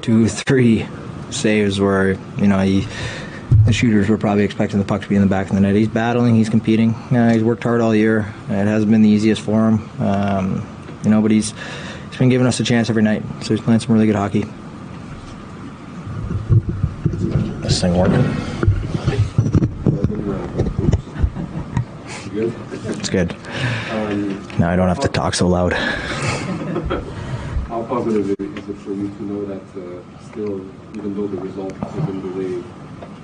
2-3 saves where, the shooters were probably expecting the puck to be in the back of the net. He's battling, he's competing. He's worked hard all year. It hasn't been the easiest for him, but he's been giving us a chance every night. So he's playing some really good hockey. This thing working? Good? It's good. Now I don't have to talk so loud. How positive is it for you to know that still, even though the result isn't the way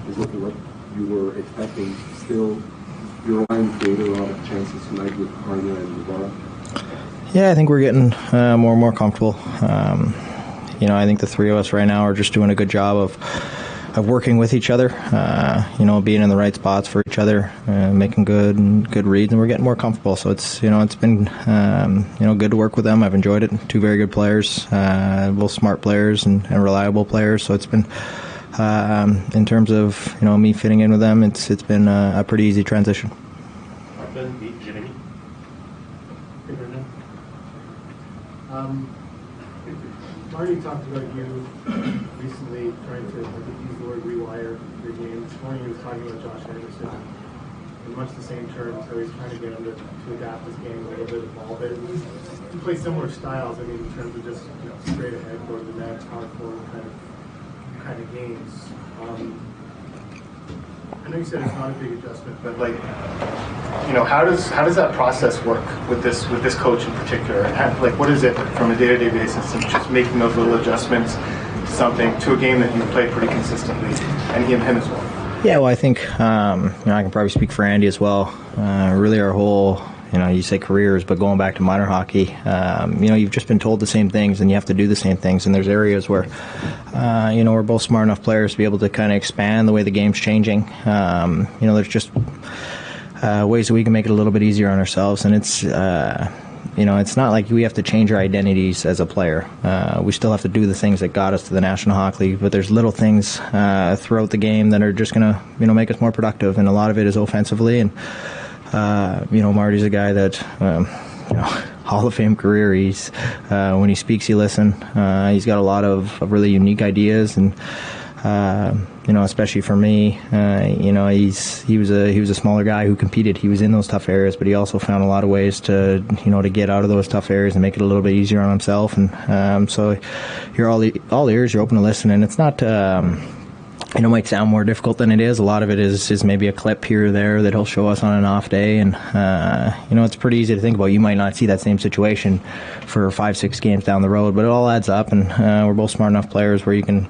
is looking what you were expecting, still your line created a lot of chances tonight with Harner and Navarro? Yeah, I think we're getting more and more comfortable. I think the three of us right now are just doing a good job of working with each other, being in the right spots for each other, making good reads, and we're getting more comfortable. So it's been good to work with them. I've enjoyed it. Two very good players, both smart players and reliable players. So it's been in terms of me fitting in with them, it's been a pretty easy transition. Marty talked about you recently trying to, use the word rewire your game. This morning he was talking about Josh Anderson in much the same terms, so he's trying to get him to adapt his game a little bit, evolve it. You play similar styles, in terms of just straight ahead, go to the net, power forward kind of games. I know you said it's not a big adjustment, but how does that process work with this coach in particular? And what is it from a day-to-day basis of just making those little adjustments to a game that you play pretty consistently, and him as well? Yeah, well, I think I can probably speak for Andy as well. Really, our whole you say careers, but going back to minor hockey, you've just been told the same things and you have to do the same things. And there's areas where, we're both smart enough players to be able to kind of expand the way the game's changing. There's just ways that we can make it a little bit easier on ourselves. And it's, it's not like we have to change our identities as a player. We still have to do the things that got us to the National Hockey League, but there's little things throughout the game that are just going to, make us more productive. And a lot of it is offensively. And Marty's a guy that, Hall of Fame career. He's when he speaks, you listen. He's got a lot of really unique ideas, and especially for me, he was a smaller guy who competed. He was in those tough areas, but he also found a lot of ways to get out of those tough areas and make it a little bit easier on himself. And so you're all ears. You're open to listen, and it's not. It might sound more difficult than it is. A lot of it is maybe a clip here or there that he'll show us on an off day. And, it's pretty easy to think about. You might not see that same situation for 5-6 games down the road, but it all adds up. And we're both smart enough players where you can,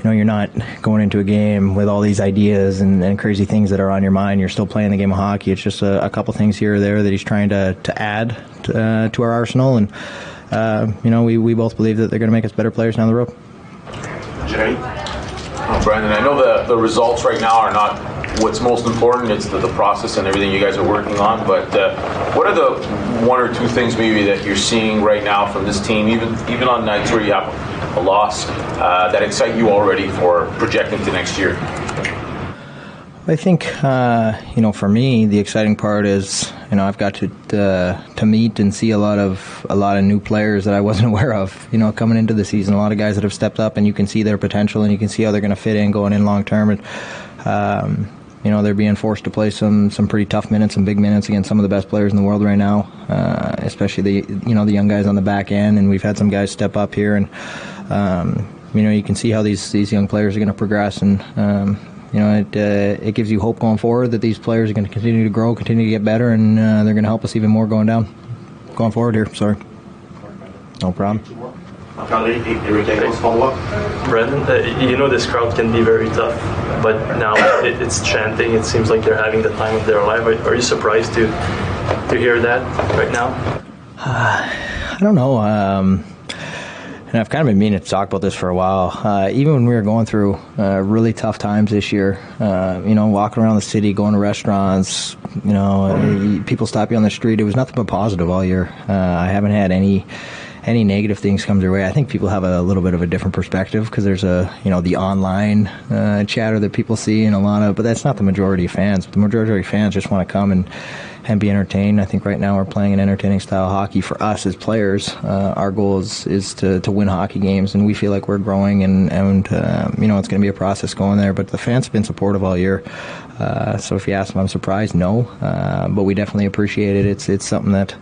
you're not going into a game with all these ideas and crazy things that are on your mind. You're still playing the game of hockey. It's just a couple things here or there that he's trying to add to our arsenal. And, we both believe that they're going to make us better players down the road. Jay? Brandon, I know the results right now are not what's most important. It's the process and everything you guys are working on. But what are the one or two things maybe that you're seeing right now from this team, even on nights where you have a loss, that excite you already for projecting to next year? I think, for me, the exciting part is, I've got to meet and see a lot of new players that I wasn't aware of, coming into the season. A lot of guys that have stepped up, and you can see their potential, and you can see how they're going to fit in going in long term. And, they're being forced to play some pretty tough minutes, some big minutes against some of the best players in the world right now, especially the young guys on the back end. And we've had some guys step up here, and you can see how these young players are going to progress. And it gives you hope going forward that these players are going to continue to grow, continue to get better, and they're going to help us even more going forward here. Sorry. No problem. Brendan, this crowd can be very tough, but now it's chanting. It seems like they're having the time of their life. Are you surprised to hear that right now? I don't know. And I've kind of been meaning to talk about this for a while. Even when we were going through really tough times this year, walking around the city, going to restaurants, people stop you on the street. It was nothing but positive all year. I haven't had any any negative things come their way, I think people have a little bit of a different perspective because there's the online chatter that people see and but that's not the majority of fans. The majority of fans just want to come and be entertained. I think right now we're playing an entertaining style of hockey. For us as players, our goal is to win hockey games, and we feel like we're growing, and it's going to be a process going there. But the fans have been supportive all year. So if you ask them, I'm surprised, no. But we definitely appreciate it. It's something that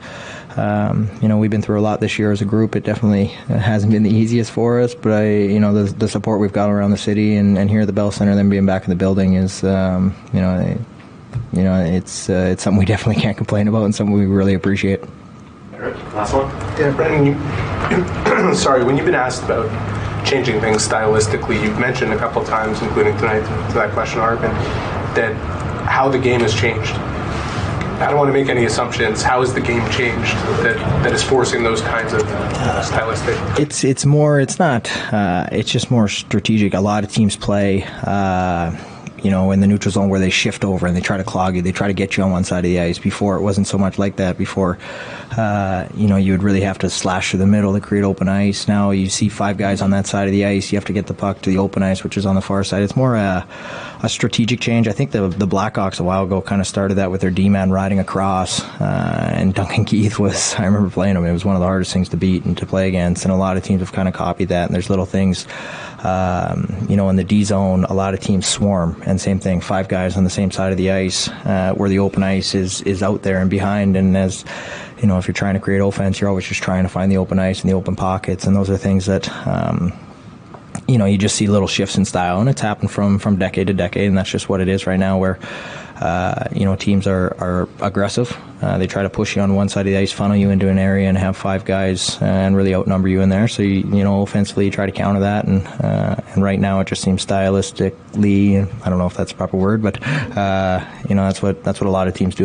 we've been through a lot this year as a group. It definitely hasn't been the easiest for us, but the support we've got around the city and here at the Bell Center, them being back in the building is it's something we definitely can't complain about and something we really appreciate. Last one. Yeah, Brendan, when you've been asked about changing things stylistically, you've mentioned a couple of times, including tonight to that question, Arvin, that how the game has changed. I don't want to make any assumptions. How has the game changed that is forcing those kinds of stylistic? It's just more strategic. A lot of teams play in the neutral zone where they shift over and they try to clog you. They try to get you on one side of the ice. Before, it wasn't so much like that. Before, you would really have to slash through the middle to create open ice. Now you see 5 guys on that side of the ice. You have to get the puck to the open ice, which is on the far side. It's more a strategic change. I think the Blackhawks a while ago kind of started that with their D-man riding across, and Duncan Keith I remember playing him. It was one of the hardest things to beat and to play against, and a lot of teams have kind of copied that, and there's little things. In the D zone, a lot of teams swarm, and same thing, 5 guys on the same side of the ice, where the open ice is out there and behind. And as if you're trying to create offense, you're always just trying to find the open ice and the open pockets, and those are things that you just see little shifts in style, and it's happened from decade to decade, and that's just what it is right now. Where teams are aggressive. They try to push you on one side of the ice, funnel you into an area, and have 5 guys and really outnumber you in there. So offensively, you try to counter that, and right now it just seems stylistically, I don't know if that's the proper word, but that's what a lot of teams do.